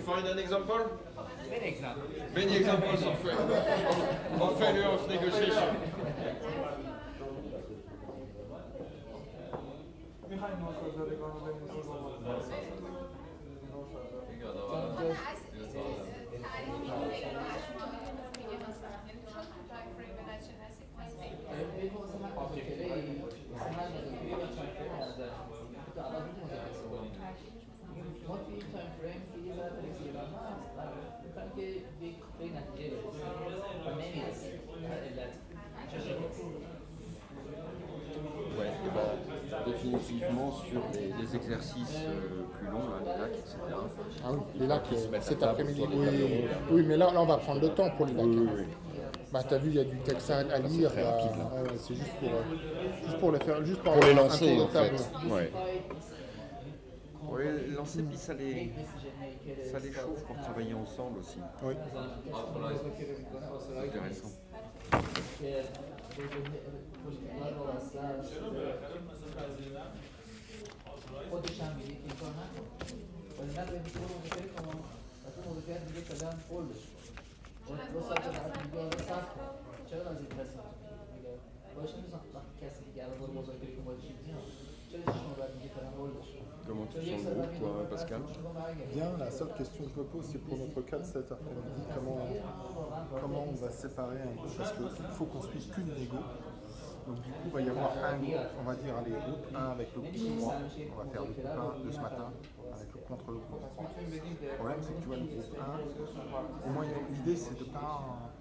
find an example? Many examples. Many examples of failure of negotiation. Ouais, et ben, définitivement sur les exercices plus longs, là, les lacs, etc. Ah oui, les lacs, cet après-midi. Oui, Oui, mais là, on va prendre le temps pour les lacs. oui, oui. Bah, t'as vu, il y a du texte à lire. très rapide, là. Ouais, c'est juste pour les faire, juste pour Pour les avoir un lancer, tour en de table. fait. Ouais. Oui, lancer, puis ça les chauffe pour travailler ensemble aussi. Oui. C'est intéressant. Comment tu sens le groupe, toi, Pascal? Bien, la seule question que je me pose, c'est pour notre cas de cet après-midi, comment on va se séparer un peu, parce qu'il faut qu'on suive qu'une négo. Donc du coup, il va y avoir un groupe, on va dire, allez, groupe 1 avec le groupe 3. On va faire le groupe 1 de ce matin contre le groupe 3. Le problème, c'est que tu vois, le groupe 1, au moins l'idée, c'est de ne pas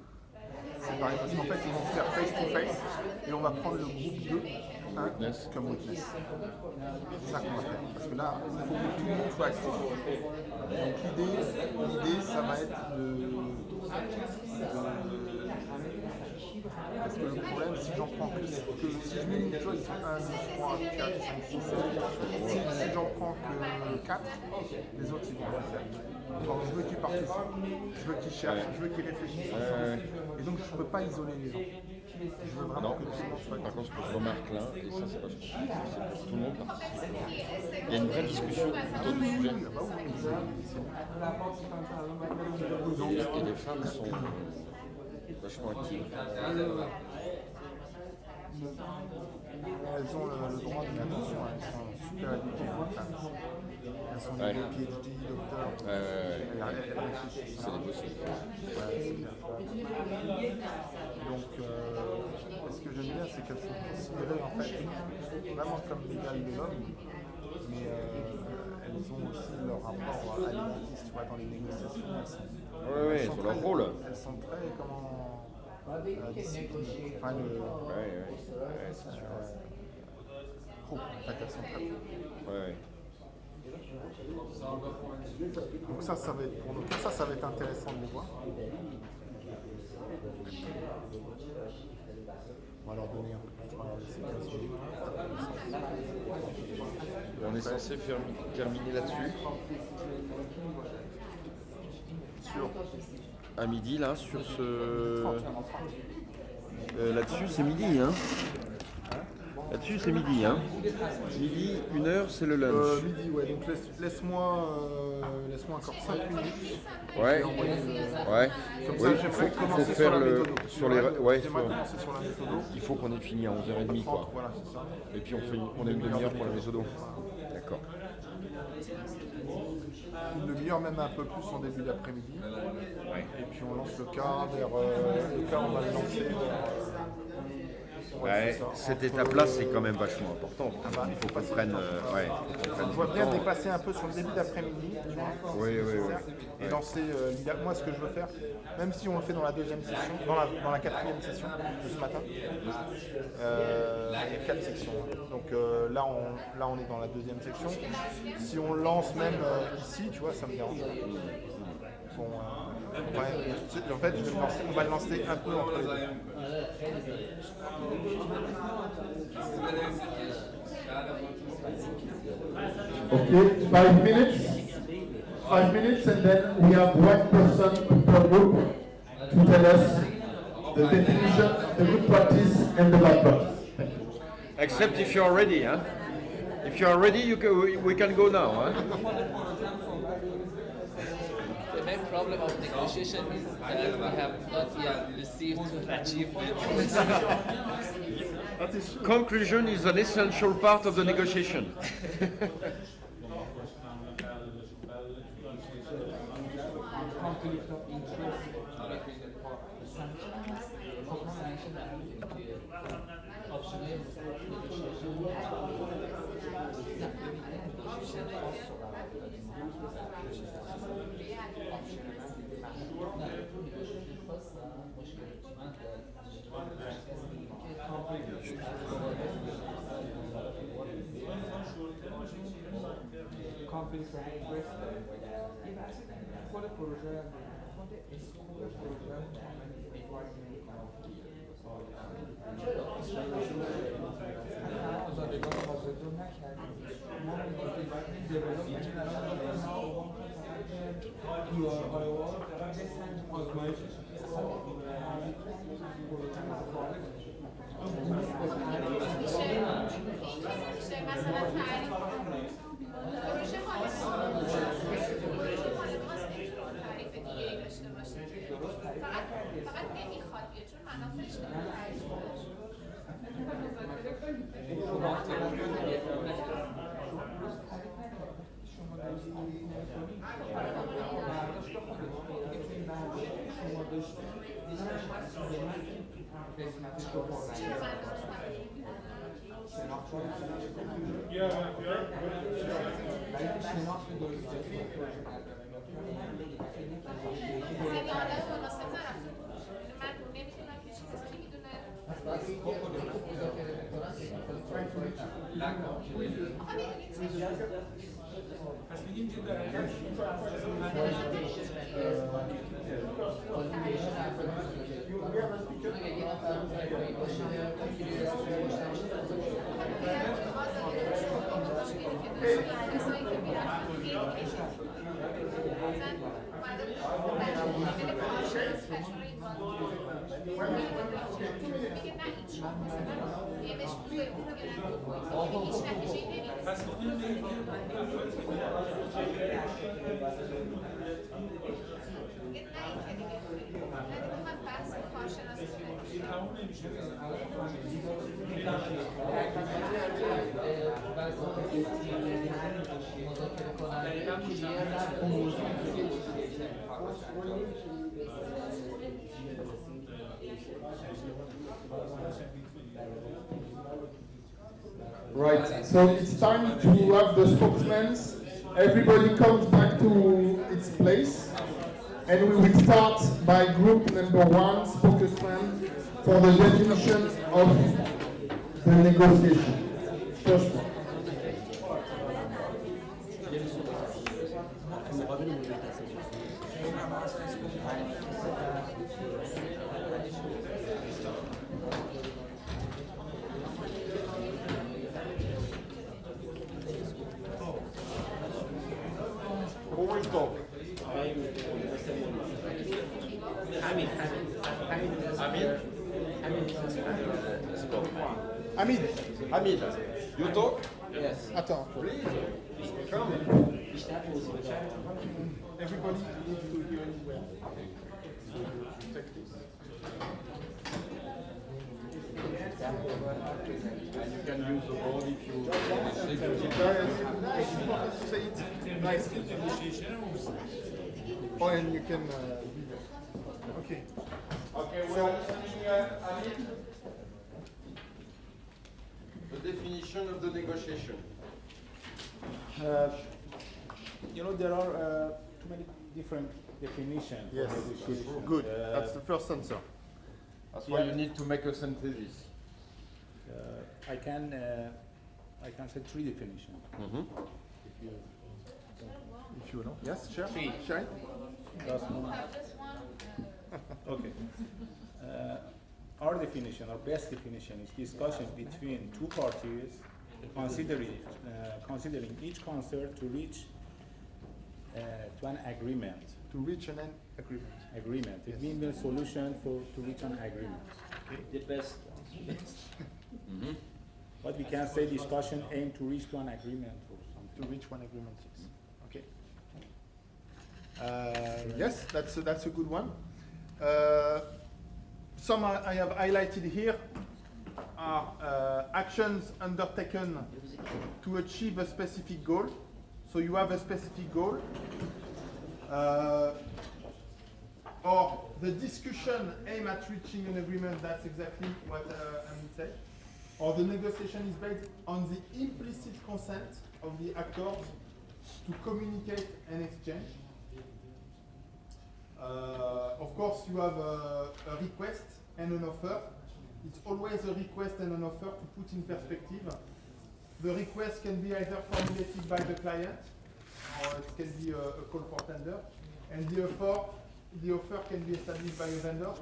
séparer, parce qu'en fait, ils vont se faire face-to-face, et on va prendre le groupe 2 comme witness. C'est ça qu'on va faire. Parce que là, il faut que tout le monde soit actif. Donc l'idée ça va être parce que le problème, si j'en prends que si je mets une chose, ils sont 1, 2, 3, 4, 5, 6, 7. Si j'en prends que 4, les autres ils vont le faire. Donc je veux qu'ils participent, je veux qu'ils cherchent, je veux qu'ils réfléchissent ensemble. Et donc je ne peux pas isoler les gens. Je veux vraiment que tout le monde soit actif. Par contre, Ce que je remarque là, et ça c'est vachement positif, c'est que tout le monde participe. Il y a une vraie discussion autour du sujet. Et les femmes sont vachement actives. Elles ont le droit d'une attention, elles sont super éduquées. Elles sont des PhD, docteurs. Elles réfléchissent. C'est des possibles. Donc, ce que j'aime bien, c'est qu'elles sont considérées en fait vraiment comme l'égale de l'homme, mais elles ont aussi leur rapport à l'édifice, tu vois, dans les négociations. Elles ont leur rôle. Elles sont très, disciplinées. Enfin, C'est sûr. pro, en fait, elles sont très pro. Donc ça va être pour nous. Ça va être intéressant de les voir. On va leur donner un peu plus de séquence. On est censé terminer là-dessus. À midi, là, sur ce... là-dessus, c'est midi, hein. Là-dessus, c'est midi, hein. Midi, 1h, c'est le lunch. Midi, ouais. Donc laisse-moi encore 5 minutes. Ouais. Ouais. Comme ça, il faut faire sur les. Ouais. Commencer sur la méthode. Il faut qu'on ait fini à 11h30, quoi. Voilà, c'est ça. Et puis on a une demi-heure pour la méthode. D'accord. Une demi-heure, même un peu plus en début d'après-midi. Ouais. Et puis on lance le quart vers. Le quart, on va le lancer. Ouais, cette étape-là, c'est quand même vachement important. Il faut qu'on prenne. Je vois bien dépasser un peu sur le début d'après-midi, tu vois. Oui. Et lancer. Moi, ce que je veux faire, même si on le fait dans la deuxième session, dans la quatrième session de ce matin, il y a 4 sections. Donc là, on est dans la deuxième section. Si on lance même ici, tu vois, ça me dérange. Bon, en fait, on va le lancer un peu entre les deux. Okay, 5 minutes. 5 minutes, and then we have one person per group to tell us the definition, the good practice, and the bad practice. Except if you are ready, huh? If you are ready, we can go now, huh? problem of negotiation is that we have not yet received achievement. That is true. Conclusion is an essential part of the negotiation. Conflict of interest between the sanctions, sanction optional conflict of interest. خود پروژه خود اسکوپ پروژه افراد آزادگان آزادو نکردیم ما دیولوپمنت فقط بسنجیم آزمایش میشه مثلا تعریف پروژه تعریف دیگه ای داشته باشه فقط نمیخواد بیاد چون منافعش Right, so it's time to have the spokesmen. Everybody comes back to its place, and we will start by group number one, spokesman, for the definition of the negotiation. First one. Hamid, you talk? Yes. Attends. Please. Come. Everybody needs to hear you well. Take this. And you can use the board if you It's important to say it nicely. Oh, and you can. Okay. Okay, we are listening, Hamid. The definition of the negotiation. There are too many different definitions. Yes. for negotiation. Good. That's the first answer. That's why you need to make a synthesis. I can say three definitions. If you know. Yes, share. Share it. Just one. Okay. Our definition, our best definition, is discussion between two parties considering each concert to reach to an agreement. To reach an agreement. Agreement. It means a solution to reach an agreement. The best. But we can say discussion aim to reach to an agreement or something. To reach one agreement, yes. Okay. Yes, that's a good one. Some I have highlighted here are actions undertaken to achieve a specific goal. So you have a specific goal, or the discussion aim at reaching an agreement. That's exactly what I would say. Or the negotiation is based on the implicit consent of the actors to communicate and exchange. Of course, you have a request and an offer. It's always a request and an offer to put in perspective. The request can be either formulated by the client, or it can be a call for tender, and the offer can be established by a vendor.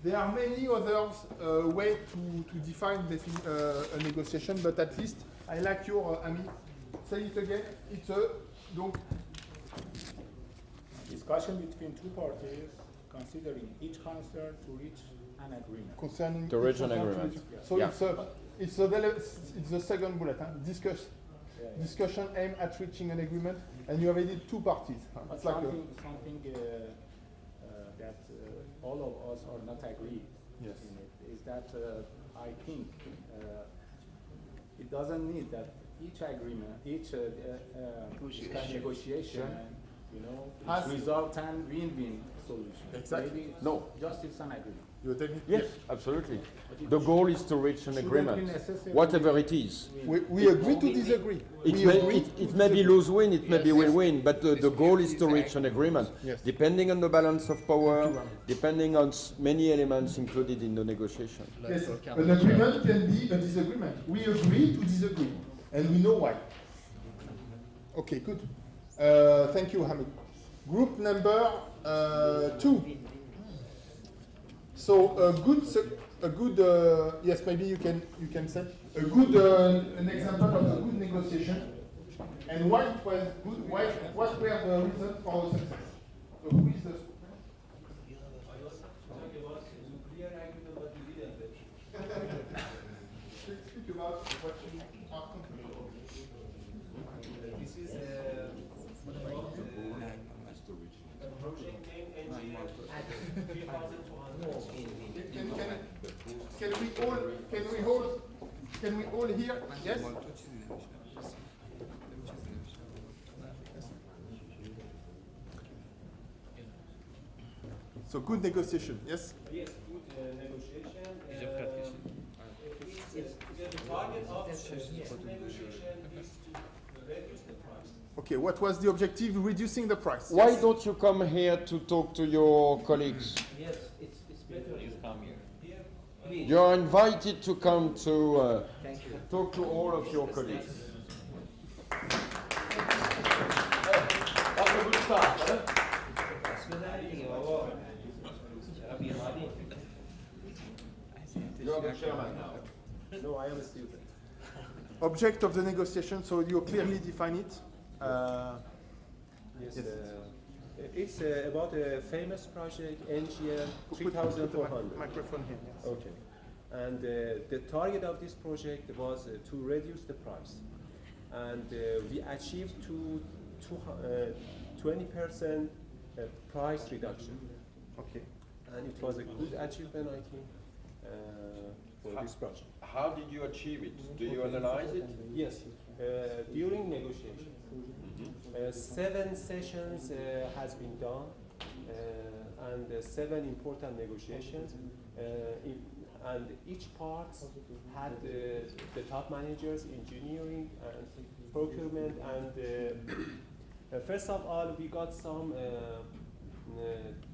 There are many others ways to define a negotiation, but at least I like your Ami. Say it again. It's a donc Discussion between two parties considering each concern to reach an agreement. concerning To reach an agreement. So Yeah. it's the second bullet. Huh? Discussion aimed at reaching an agreement, and you have added two parties. Huh? But It's like something that all of us are not agreed Yes. in it is that I think it doesn't need that each agreement, each negotiation, you know, Has- result and win-win solution. Exactly. Maybe it's No. just it's an agreement. you're telling Yes, absolutely. The goal is to reach an Shouldn't agreement, be necessary. whatever it is. We agree to disagree. It may be lose-win, it may be win-win, but the goal is to reach an agreement, Yes. depending on the balance of power, depending on many elements included in the negotiation. Yes, an agreement can be a disagreement. We agree to disagree, and we know why. Okay, good. Thank you, Hamid. Group number 2. So a good yes, maybe you can say a good an example of a good negotiation, and why it was good. What were the reasons for the success? So who is the speak about what you are thinking about. This is a project named Engineer 3200. Can we all hear? Yes. So good negotiation. Yes. Yes, good negotiation. The target of this negotiation is to reduce the price. Okay. What was the objective? Reducing the price. Why Yes. don't you come here to talk to your colleagues? Yes, it's better. Please come here. Please. You are invited to come to talk to all of your colleagues. That's a good start, huh? You are the chairman now. No, I am a student. Object of the negotiation. So you clearly define it. Yes, Yes. It's about a famous project, NGL Put the 3400. microphone here. Yes. Okay. And the target of this project was to reduce the price. And we achieved 20% price reduction. Okay. And it was a good achievement, I think, for this project. How did you achieve it? Do you analyze it? Yes, during negotiation. 7 sessions has been done, and 7 important negotiations. And each part had the top managers, engineering, and procurement. And first of all, we got some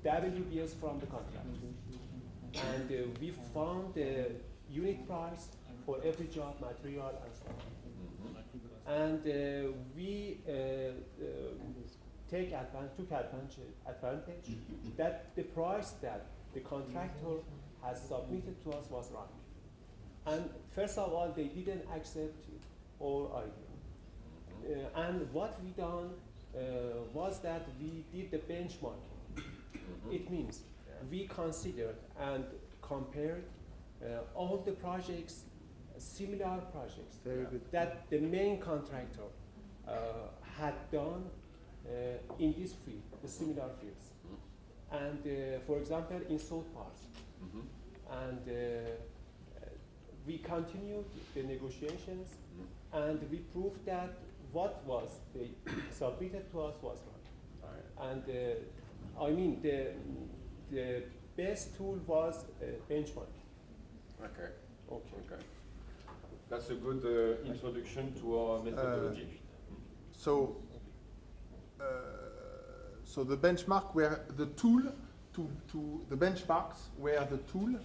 WBS from the contract. And we found the unit price for every job, material, and so on. And we took advantage that the price that the contractor has submitted to us was wrong. And first of all, they didn't accept our idea. And what we done was that we did the benchmarking. It means we considered and compared all the projects, similar projects Very good. that the main contractor had done in this field, the similar fields. And for example, in salt parts. And we continued the negotiations, and we proved that what was they submitted to us was right. And I mean, the best tool was benchmark. Okay. Okay. Okay. That's a good introduction to our methodology. So the benchmark were the tool to the benchmarks were the tool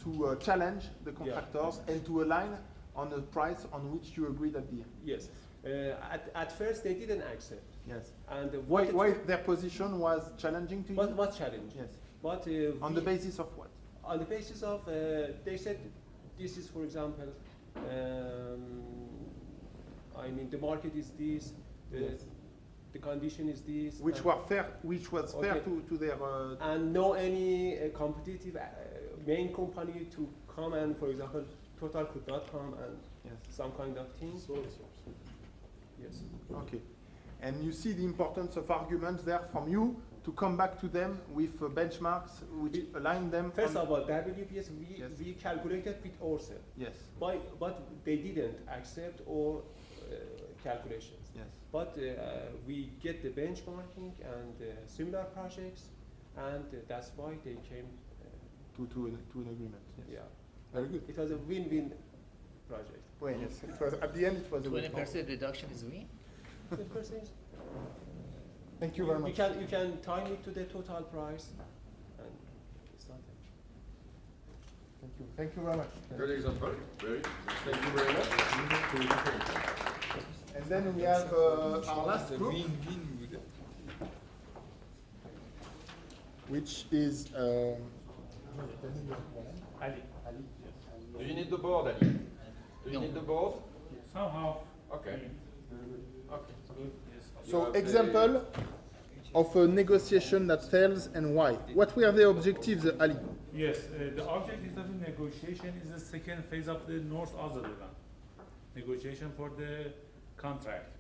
to challenge the contractors and to align on the price on which you agreed at the end. Yes. At first they didn't accept. Yes. And why their position was challenging to you? Was challenging. Yes. But on the basis of what? On the basis of they said this is, for example, I mean the market is this. The condition is this. Which was fair to their. And no any competitive main company to come and, for example, Total could not come and some kind of thing. Yes. Okay. And you see the importance of arguments there from you to come back to them with benchmarks which align them. First of all, WPS we calculated with ourselves. Yes. But they didn't accept our calculations. Yes. But we get the benchmarking and similar projects, and that's why they came to an agreement. Yes. Yeah. Very good. It was a win-win project. Well, yes. It was at the end. It was a 20% reduction is win. 20%. Thank you very much. You can time it to the total price, and it's not. Thank you. Thank you very much. Good example. Thank you very much. And then we have our last group, which is Ali. Do you need the board, Ali? Do you need the board? Somehow. Okay. Okay. Good. Yes. so example of a negotiation that fails and why. What were the objectives, Ali? Yes, the objective of the negotiation is the second phase of the North Azerbaijan negotiation for the contract.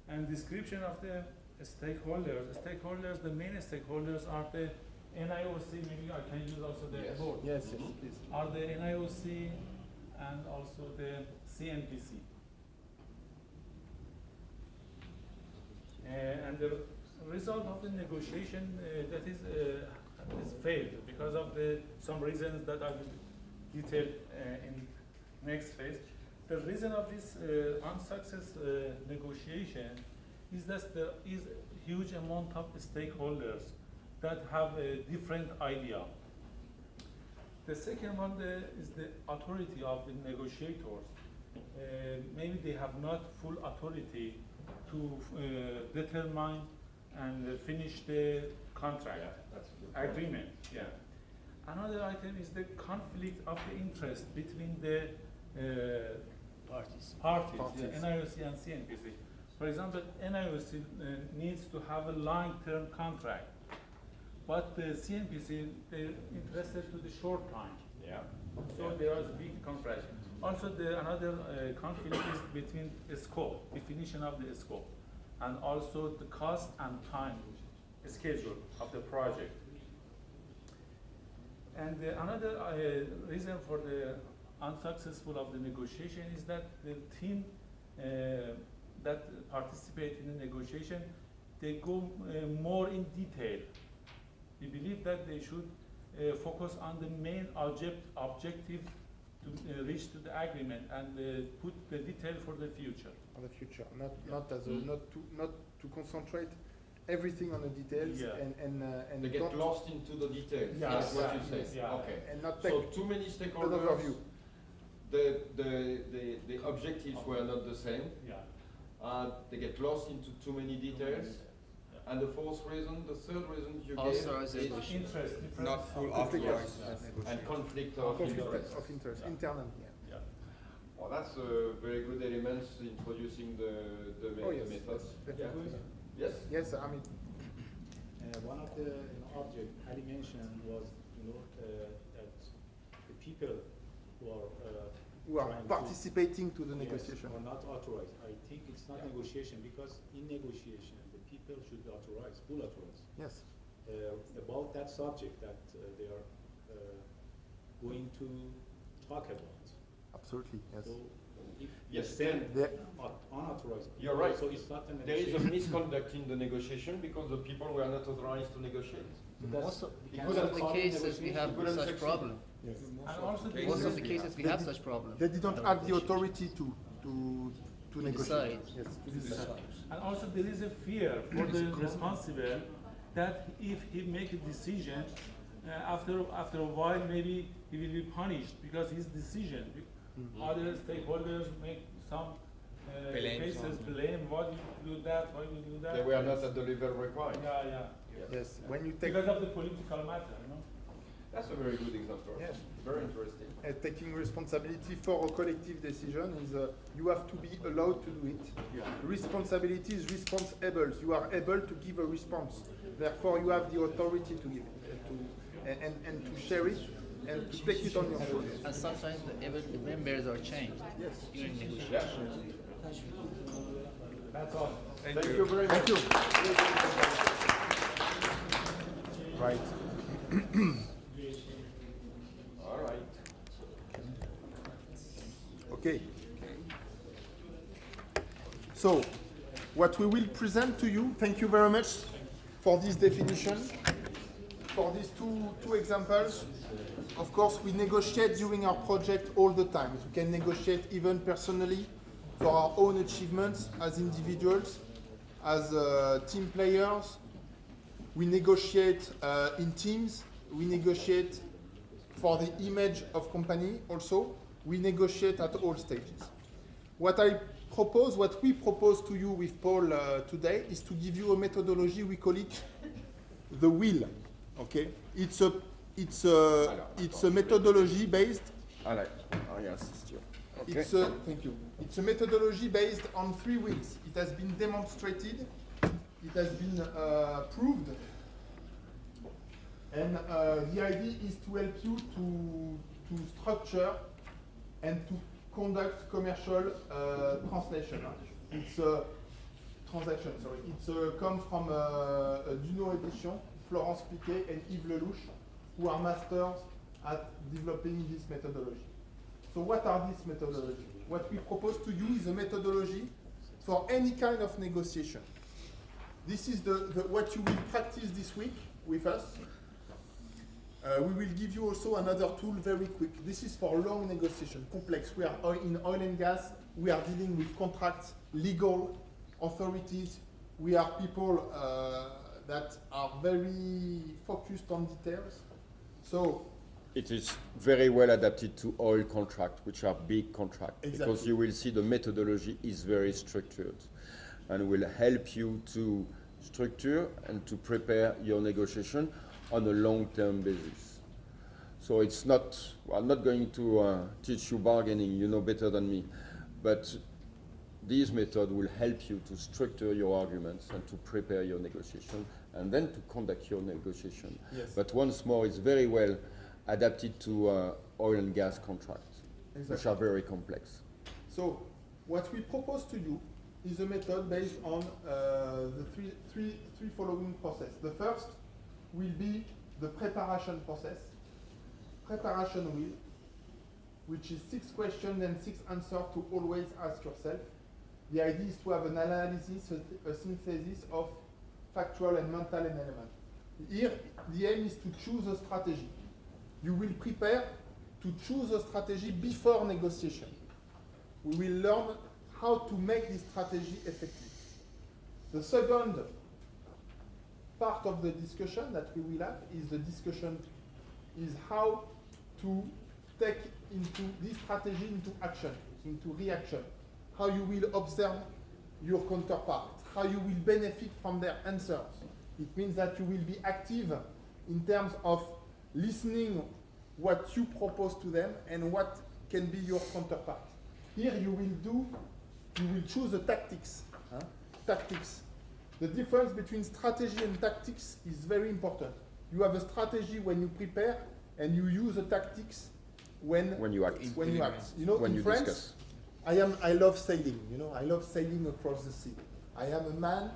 And description of the stakeholders. The main stakeholders are the NIOC, maybe I can use also the board. Yes, yes, please. Are the NIOC and also the CNPC. And the result of the negotiation that is failed because of some reasons that I will detail in next phase. The reason of this unsuccessful negotiation is that there is a huge amount of stakeholders that have a different idea. The second one is the authority of the negotiators. Maybe they have not full authority to determine and finish the contract agreement. Yeah. Another item is the conflict of the interest between the parties, the NIOC and CNPC. For example, NIOC needs to have a long-term contract, but the CNPC they're interested to the short time. Yeah. So there is a big conflict. Also, another conflict is between the scope, definition of the scope, and also the cost and time schedule of the project. And another reason for the unsuccessful of the negotiation is that the team that participate in the negotiation, they go more in detail. We believe that they should focus on the main objective to reach to the agreement and put the detail for the future. For the future, not to concentrate everything on the details and they get lost into the details. Yeah, That's what you say. Yeah. Okay. And not take so too many stakeholders. overview. The objectives were not the same. Yeah. They get lost into too many details. And the third reason you Also gave is interest, Not full Conflict authorized and conflict of interest. of interest, internal. Yeah. Well, that's a very good element introducing the methods. Definitely. Yes? Yes, I mean, One of the objects Ali mentioned was, that the people who are who are trying participating to the yes, negotiation. or not authorized. I think it's not negotiation because in negotiation the people should be authorized, full authorized. Yes. About that subject that they are going to talk about. Absolutely. Yes. So if Yes, you send They- unauthorized people, You're right. so it's not a There is a negotiation. misconduct in the negotiation because the people were not authorized to negotiate. So that's- Most of you Most cannot most of the call it cases we negotiation. have couldn't such succeed. problem. Yes. And also there Most is of the a- cases we have such problem. They didn't have the authority to negotiate. decide. Yes. And also there is a fear for the responsible that if he make a decision, after a while maybe he will be punished because his decision. Other stakeholders make some cases blame why you do that, why you do that. They were not at the level required. Yeah. Yes. When you take Because of the political matter, you know. That's a very good example. Yes. Very interesting. taking responsibility for a collective decision is you have to be allowed to do it. Responsibility is responsible. You are able to give a response. Therefore, you have the authority to give it, and to share it and to take it on your shoulders. And sometimes the members are changed during negotiations. That's all. Thank you very much. Thank you. Right. All right. Okay. So, what we will present to you, thank you very much for this definition, for these two examples. Of course, we negotiate during our project all the time. We can negotiate even personally for our own achievements as individuals, as team players. We negotiate in teams. We negotiate for the image of company also. We negotiate at all stages. What we propose to you with Paul today is to give you a methodology. We call it the wheel. Okay, it's a methodology based. Thank you. It's a methodology based on 3 wheels. It has been demonstrated. It has been proved. And the idea is to help you to structure and to conduct commercial translation. It's a transaction, sorry. It's come from Duno Edition, Florence Piquet and Yves Lelouch, who are masters at developing this methodology. So what are these methodologies? What we propose to you is a methodology for any kind of negotiation. This is what you will practice this week with us. We will give you also another tool very quick. This is for long negotiation, complex. We are in oil and gas. We are dealing with contracts, legal authorities. We are people that are very focused on details. So it is very well adapted to oil contracts, which are big contracts, Exactly. because you will see the methodology is very structured and will help you to structure and to prepare your negotiation on a long-term basis. So it's not, I'm not going to teach you bargaining, you know better than me, but this method will help you to structure your arguments and to prepare your negotiation and then to conduct your negotiation. Yes. But once more, it's very well adapted to oil and gas contracts, which are very complex. So what we propose to you is a method based on the three following process. The first will be the preparation process. Preparation wheel, which is 6 questions and 6 answers to always ask yourself. The idea is to have an analysis, a synthesis of factual and mental element. Here, the aim is to choose a strategy. You will prepare to choose a strategy before negotiation. We will learn how to make this strategy effective. The second part of the discussion that we will have is the discussion is how to take into this strategy into action, into reaction, how you will observe your counterpart, how you will benefit from their answers. It means that you will be active in terms of listening what you propose to them and what can be your counterpart. Here you will choose the tactics. Tactics. The difference between strategy and tactics is very important. You have a strategy when you prepare and you use the tactics when you act. When you act. You know, When in you France, discuss. I love sailing. You know, I love sailing across the sea. I am a man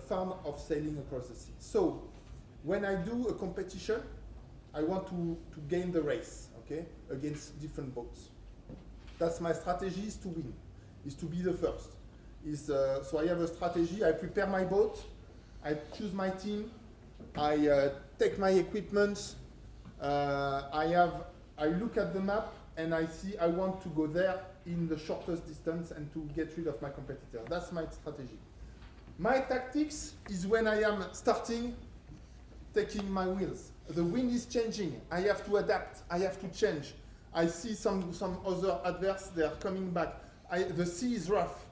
fan of sailing across the sea. So, when I do a competition, I want to gain the race, okay, against different boats. That's my strategy, is to win, is to be the first. So I have a strategy. I prepare my boat, I choose my team, I take my equipment, I look at the map and I see I want to go there in the shortest distance and to get rid of my competitor. That's my strategy. My tactics is when I am starting, taking my wheels. The wind is changing. I have to adapt. I have to change. I see some other adverse. They are coming back. The sea is rough.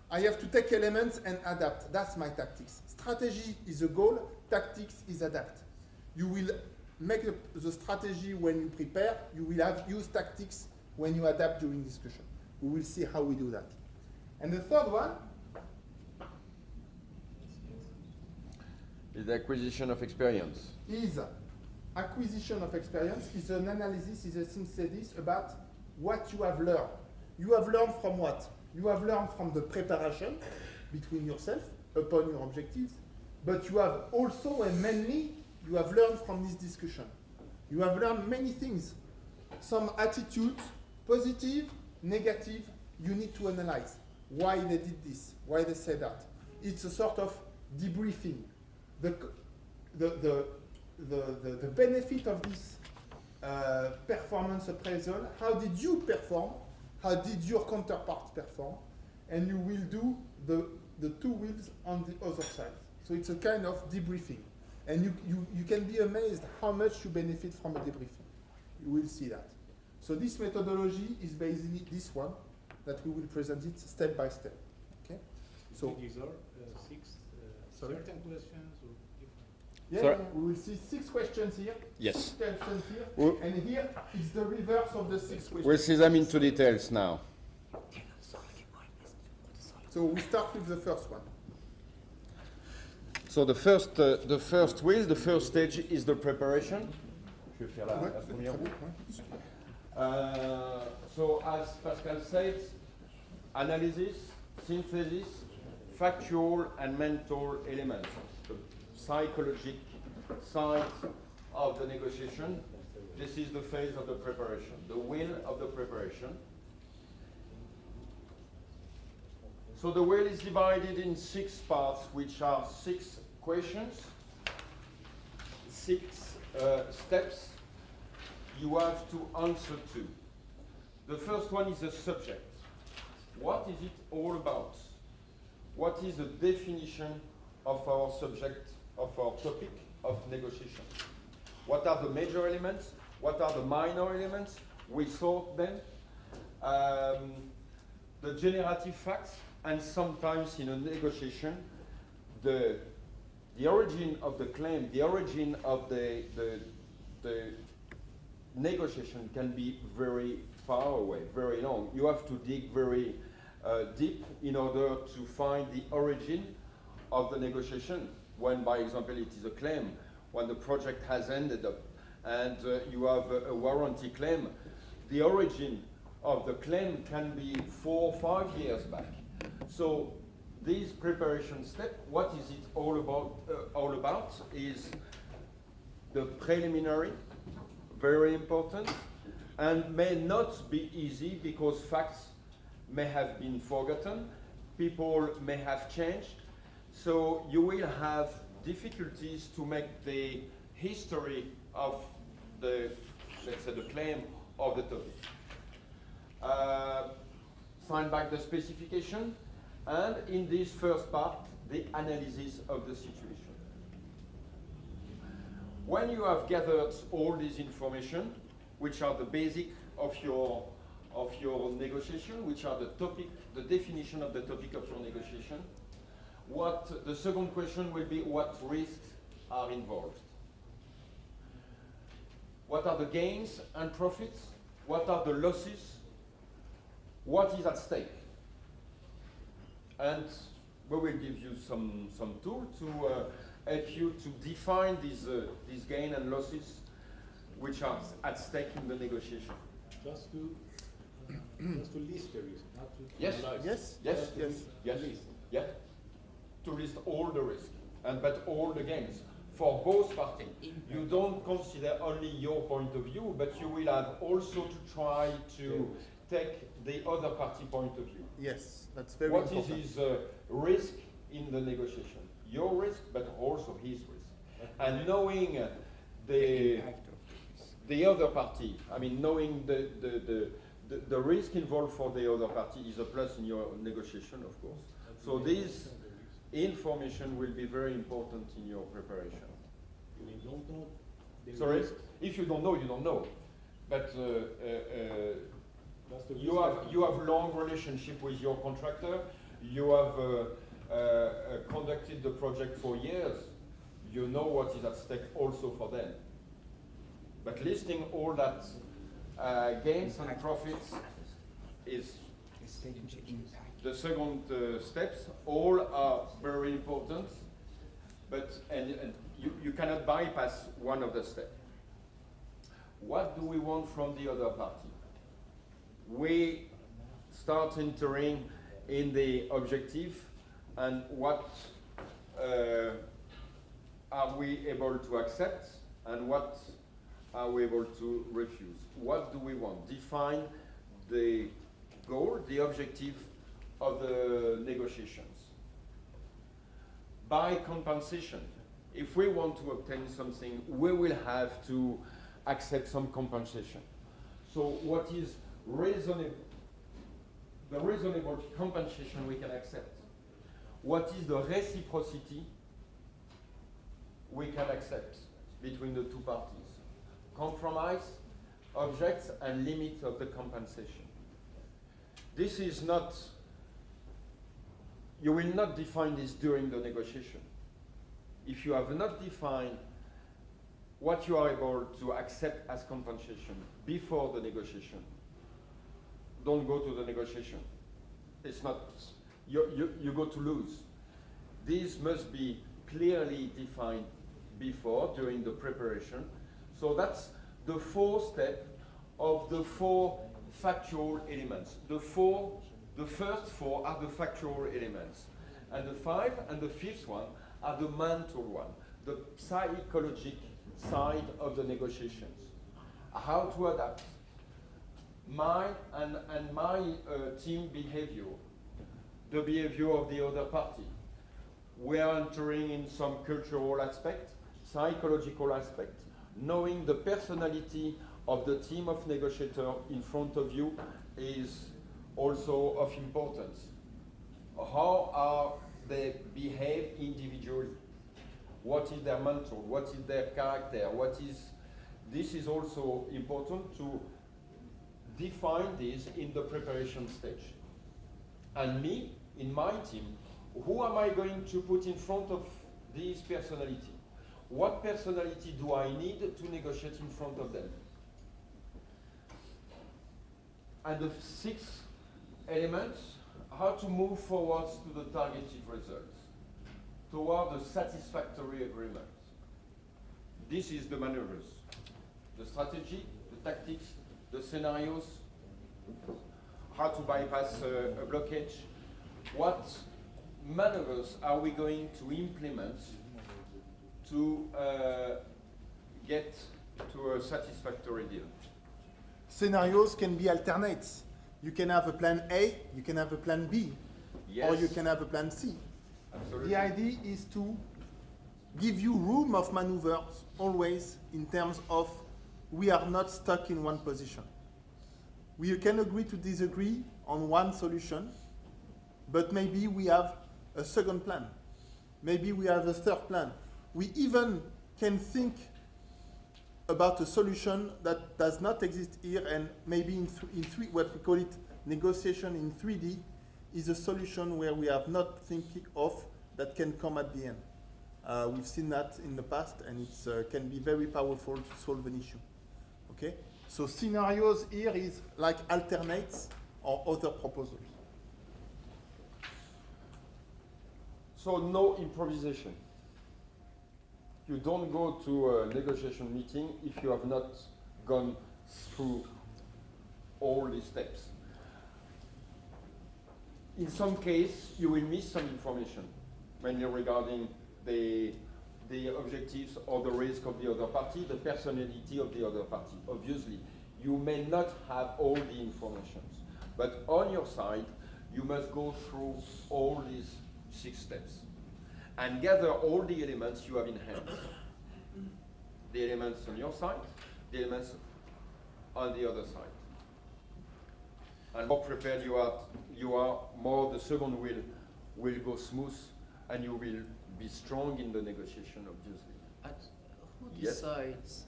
I have to take elements and adapt. That's my tactics. Strategy is a goal. Tactics is adapt. You will make the strategy when you prepare. You will use tactics when you adapt during discussion. We will see how we do that. And the third one is the acquisition of experience. Is acquisition of experience, is an analysis, is a synthesis about what you have learned. You have learned from what? You have learned from the preparation between yourself upon your objectives, but you have also and mainly you have learned from this discussion. You have learned many things. Some attitudes, positive, negative, you need to analyze. Why they did this, why they said that. It's a sort of debriefing. The benefit of this performance appraisal, how did you perform, how did your counterparts perform, and you will do the two wheels on the other side. So it's a kind of debriefing. And you can be amazed how much you benefit from a debriefing. You will see that. So this methodology is basically this one, that we will present it step by step. Okay? So these are six certain questions or different? Yeah, we will see 6 questions here. Yes. 6 questions here. And here is the reverse of the 6 questions. We'll see them into details now. So we start with the first one. So the first wheel, the first stage is the preparation. Je vais faire la première roue. So as Pascal said, analysis, synthesis, factual and mental elements. The psychological side of the negotiation. This is the phase of the preparation, the wheel of the preparation. So the wheel is divided in 6 parts, which are 6 questions, 6 steps you have to answer to. The first one is the subject. What is it all about? What is the definition of our subject, of our topic of negotiation? What are the major elements? What are the minor elements? We sort them. The generative facts, and sometimes in a negotiation, the origin of the claim, the origin of the negotiation can be very far away, very long. You have to dig very deep in order to find the origin of the negotiation. When, by example, it is a claim, when the project has ended up and you have a warranty claim, the origin of the claim can be 4 or 5 years back. So this preparation step, what is it all about is the preliminary, very important, and may not be easy because facts may have been forgotten, people may have changed, so you will have difficulties to make the history of the, let's say, the claim of the topic. Find back the specification, and in this first part, the analysis of the situation. When you have gathered all this information, which are the basic of your negotiation, which are the topic, the definition of the topic of your negotiation, what the second question will be, what risks are involved? What are the gains and profits? What are the losses? What is at stake? And we will give you some tool to help you to define these gain and losses which are at stake in the negotiation. Just to list the risk, not to Yes. analyze. Yes, Yes, yes. yes, yeah. To list all the risk but all the gains for both parties. You don't consider only your point of view, but you will have also to try to take the other party point of view. Yes, that's very What important. is his risk in the negotiation? Your risk, but also his risk. And knowing the other party, I mean, knowing the risk involved for the other party is a plus in your negotiation, of course. So this information will be very important in your preparation. You don't know the Sorry? risk. If you don't know, you don't know. But That's the you risk. have long relationship with your contractor. You have conducted the project for years. You know what is at stake also for them. But listing all that gains and profits is the second steps. All are very important, but and you cannot bypass one of the steps. What do we want from the other party? We start entering in the objective and what are we able to accept and what are we able to refuse? What do we want? Define the goal, the objective of the negotiations. By compensation, if we want to obtain something, we will have to accept some compensation. So what is reasonable, the reasonable compensation we can accept? What is the reciprocity we can accept between the two parties? Compromise, objects, and limit of the compensation. This is not, you will not define this during the negotiation. If you have not defined what you are able to accept as compensation before the negotiation, don't go to the negotiation. It's not, you go to lose. This must be clearly defined before, during the preparation. So that's the fourth step of the four factual elements. The first four are the factual elements. And the five and the fifth one are the mental one, the psychological side of the negotiations. How to adapt my and my team behavior, the behavior of the other party. We are entering in some cultural aspect, psychological aspect, knowing the personality of the team of negotiators in front of you is also of importance. How are they behave individually? What is their mental? What is their character? This is also important to define this in the preparation stage. And me, in my team, who am I going to put in front of this personality? What personality do I need to negotiate in front of them? And the sixth element, how to move forward to the targeted results, toward the satisfactory agreement. This is the maneuvers, the strategy, the tactics, the scenarios, how to bypass a blockage. What maneuvers are we going to implement to get to a satisfactory deal? Scenarios can be alternates. You can have a plan A, you can have a plan B, Yes. or you can have a plan C. Absolutely. The idea is to give you room of maneuvers always in terms of we are not stuck in one position. We can agree to disagree on one solution, but maybe we have a second plan. Maybe we have a third plan. We even can think about a solution that does not exist here, and maybe in three, what we call it negotiation in 3D, is a solution where we have not thinking of that can come at the end. We've seen that in the past, and it can be very powerful to solve an issue. Okay, so scenarios here is like alternates or other proposals. So no improvisation. You don't go to a negotiation meeting if you have not gone through all these steps. In some case, you will miss some information, mainly regarding the objectives or the risk of the other party, the personality of the other party. Obviously, you may not have all the information, but on your side, you must go through all these 6 steps and gather all the elements you have in hand. The elements on your side, the elements on the other side. And more prepared you are, more the second will go smooth, and you will be strong in the negotiation, obviously. And who Yes. decides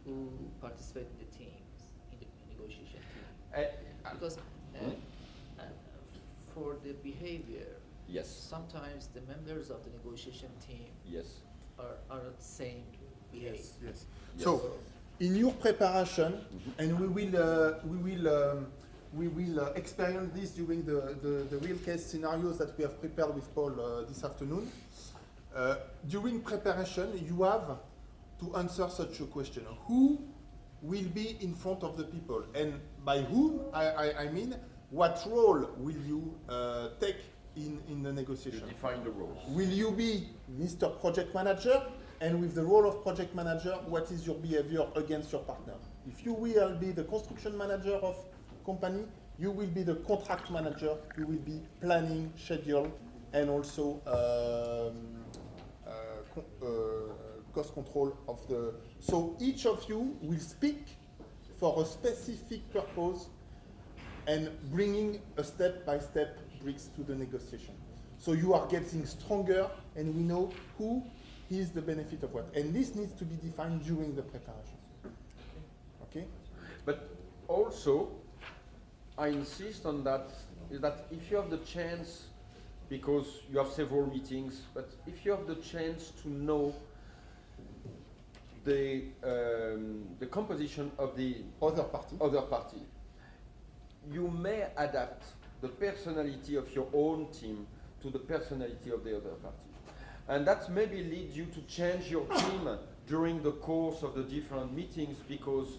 who participates in the teams, in the negotiation team? Because for the behavior, Yes. sometimes the members of the negotiation team Yes. are not the same behavior. Yes. Yes. So, in your preparation, and we will experience this during the real case scenarios that we have prepared with Paul this afternoon. During preparation, you have to answer such a question: who will be in front of the people? And by whom, I mean, what role will you take in the negotiation? You define the roles. Will you be Mr. Project Manager? And with the role of project manager, what is your behavior against your partner? If you will be the construction manager of company, you will be the contract manager, you will be planning, schedule, and also cost control of the... So each of you will speak for a specific purpose and bringing a step-by-step bricks to the negotiation. So you are getting stronger, and we know who is the benefit of what. And this needs to be defined during the preparation. Okay? But also, I insist on that, is that if you have the chance, because you have several meetings, but if you have the chance to know the composition of the other party, you may adapt the personality of your own team to the personality of the other party. And that maybe leads you to change your team during the course of the different meetings, because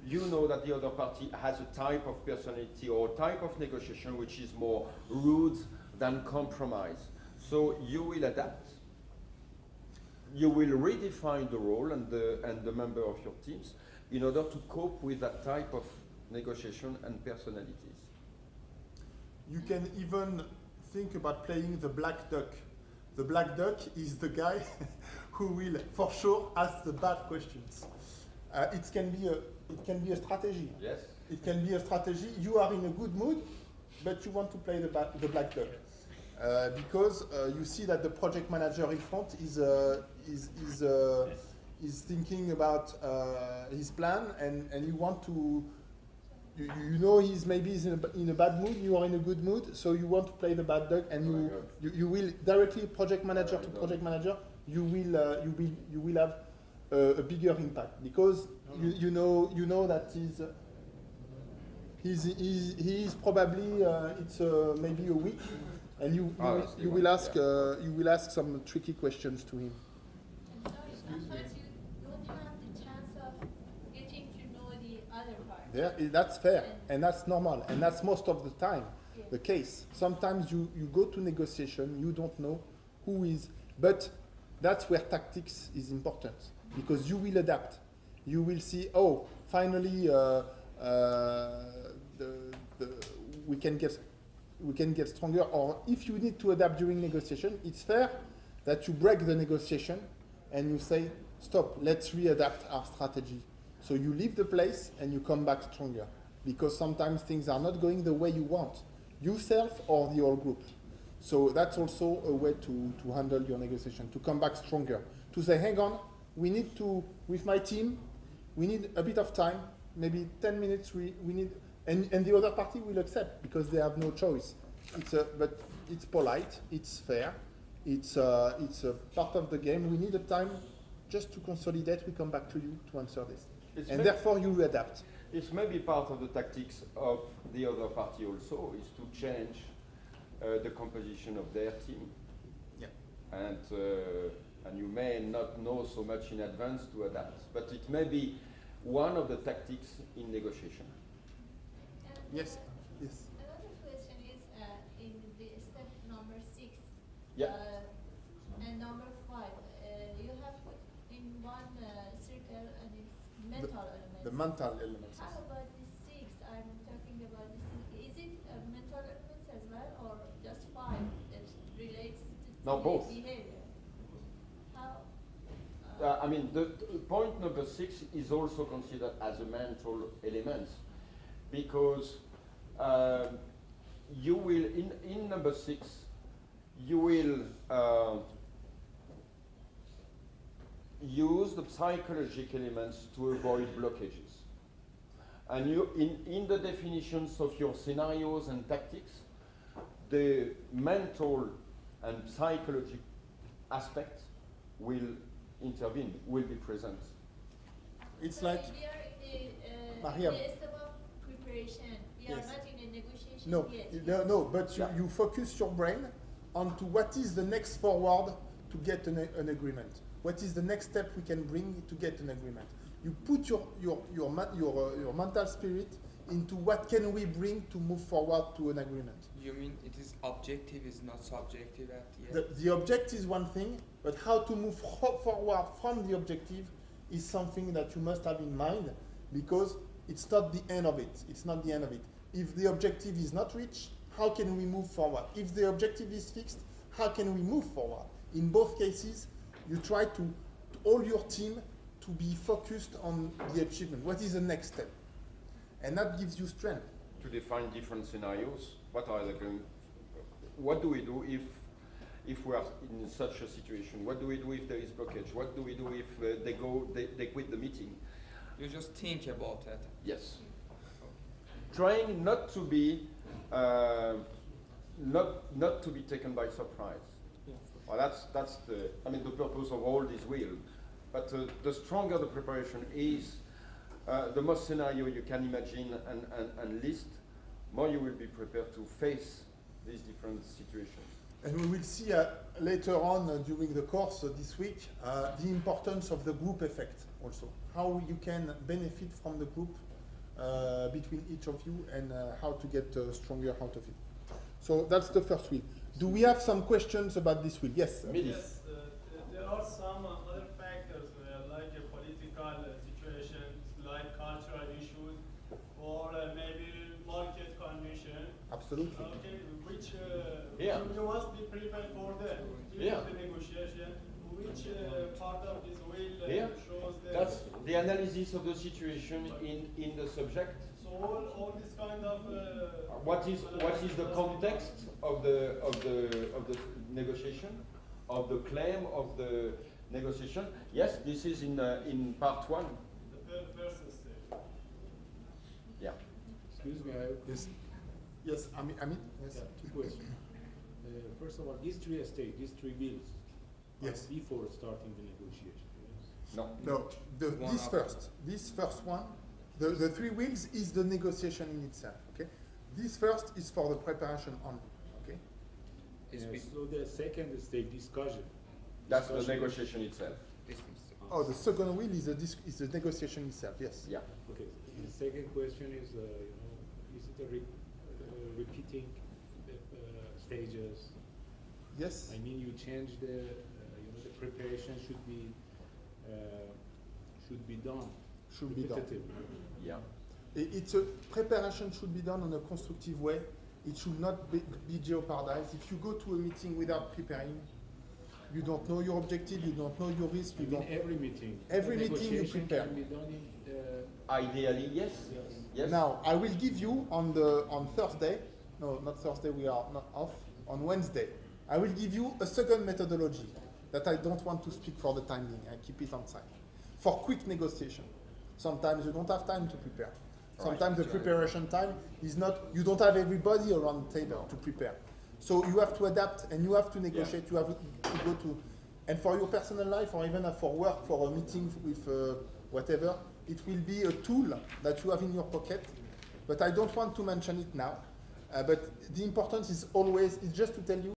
you know that the other party has a type of personality or type of negotiation which is more rude than compromise. So you will adapt. You will redefine the role and the member of your teams in order to cope with that type of negotiation and personalities. You can even think about playing the black duck. The black duck is the guy who will, for sure, ask the bad questions. It can be a strategy. Yes. It can be a strategy. You are in a good mood, but you want to play the black duck because you see that the project manager in front is thinking about his plan, and you want to. You know he's maybe in a bad mood, you are in a good mood, so you want to play the bad duck, and you will directly project manager to project manager, you will have a bigger impact, because you know that he's probably it's maybe a week, and you will ask some tricky questions to him. Sometimes you don't have the chance of getting to know the other part. Yeah, that's fair, and that's normal, and that's most of the time the case. Sometimes you go to negotiation, you don't know who is, but that's where tactics is important, because you will adapt. You will see, oh, finally we can get stronger, or if you need to adapt during negotiation, it's fair that you break the negotiation and you say, stop, let's readapt our strategy. So you leave the place and you come back stronger, because sometimes things are not going the way you want, yourself or the whole group. So that's also a way to handle your negotiation, to come back stronger, to say, hang on, we need to, with my team, we need a bit of time, maybe 10 minutes, we need, and the other party will accept, because they have no choice. But it's polite, it's fair, it's a part of the game. We need a time just to consolidate, we come back to you to answer this. And therefore you adapt. It's maybe part of the tactics of the other party also, is to change the composition of their team. Yeah. And you may not know so much in advance to adapt, but it may be one of the tactics in negotiation. Yes. Yes. Another question is in the step number 6 Yeah. and number 5. You have put in one circle and it's mental elements. The mental elements. How about the 6? I'm talking about the 6. Is it mental elements as well, or just 5 that relates to No, both. behavior? How? I mean, the point number 6 is also considered as a mental element because you will, in number 6, you will use the psychological elements to avoid blockages. And you, in the definitions of your scenarios and tactics, the mental and psychological aspect will intervene, will be present. It's So like we are in Maria. the step of preparation. We are Yes. not in a negotiation no, yet. no, but Yeah. you focus your brain onto what is the next forward to get an agreement. What is the next step we can bring to get an agreement? You put your mental spirit into what can we bring to move forward to an agreement. You mean it is objective, is not subjective at the end? The objective is one thing, but how to move forward from the objective is something that you must have in mind, because it's not the end of it. It's not the end of it. If the objective is not reached, how can we move forward? If the objective is fixed, how can we move forward? In both cases, you try to all your team to be focused on the achievement. What is the next step? And that gives you strength. To define different scenarios, what are they going? What do we do if we are in such a situation? What do we do if there is blockage? What do we do if they quit the meeting? You just think about it. Yes. Trying not to be not to be taken by surprise. Well, that's the the purpose of all this wheel. But the stronger the preparation is, the more scenario you can imagine and list, more you will be prepared to face these different situations. And we will see later on during the course this week the importance of the group effect also. How you can benefit from the group between each of you and how to get stronger out of it. So that's the first wheel. Do we have some questions about this wheel? Yes. Yes, there are some other factors like political situations, like cultural issues, or maybe market condition. Absolutely. Okay, which Yeah. you must be prepared for them. Yeah. The negotiation, which part of this will Yeah. shows the. That's the analysis of the situation in the subject. So all this kind of. What is the context of the negotiation, of the claim of the negotiation? Yes, this is in part 1. The first step. Yeah. Excuse me, I Yes. Yes, Amit. Yes. have two questions. First of all, these three estates, these three bills, Yes. before starting the negotiation. Yes. No. No, One this after. first. This first one, the three wheels is the negotiation in itself. Okay. This first is for the preparation only. Okay. Is be- So the second estate discussion. That's the negotiation itself. this is- Oh, the second wheel is the negotiation itself. Yes. Yeah. Okay. The second question is, is it a repeating stages? Yes. I mean, you change the the preparation should be done. Should be done. repetitively. Yeah. It's a preparation should be done in a constructive way. It should not be jeopardized. If you go to a meeting without preparing, you don't know your objective, you don't know your risk, you I mean, don't. every meeting. Every meeting you Negotiation prepare. Can be done in Ideally, yes. Yes. Now I will give you on Thursday. No, not Thursday. We are not off. On Wednesday, I will give you a second methodology that I don't want to speak for the time being. I keep it on side. For quick negotiation, sometimes you don't have time to prepare. Sometimes the preparation time is not. You don't have everybody around the table to prepare. So you have to adapt and you have to negotiate. You have to go to, and for your personal life or even for work, for a meeting with whatever, it will be a tool that you have in your pocket. But I don't want to mention it now. But the importance is always, it's just to tell you